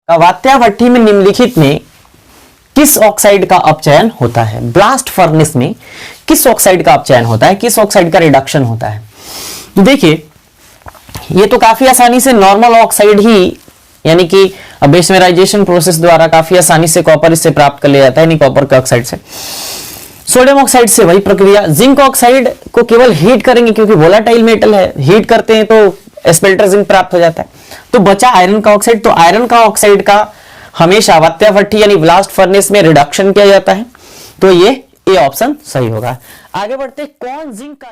वात्या भट्ठी में निम्नलिखित में किस ऑक्साइड का अपचयन होता है? ब्लास्ट फर्नेस में किस ऑक्साइड का अपचयन होता है, किस ऑक्साइड का रिडक्शन होता है? तो देखिए ये तो काफी आसानी से नॉर्मल ऑक्साइड ही, यानी कि बेसमेराइजेशन प्रोसेस द्वारा काफी आसानी से कॉपर इससे प्राप्त कर लिया जाता है, नहीं कॉपर के ऑक्साइड से। सोडियम ऑक्साइड से वही प्रक्रिया। जिंक ऑक्साइड को केवल हीट करेंगे क्योंकि वोलाटाइल मेटल है, हीट करते हैं तो स्पेल्टर जिंक प्राप्त हो जाता है। तो बचा आयरन का ऑक्साइड। तो आयरन का ऑक्साइड का हमेशा वात्या भट्ठी यानी ब्लास्ट फर्नेस में रिडक्शन किया जाता है। तो ये ऑप्शन सही होगा। आगे बढ़ते, कौन जिंक का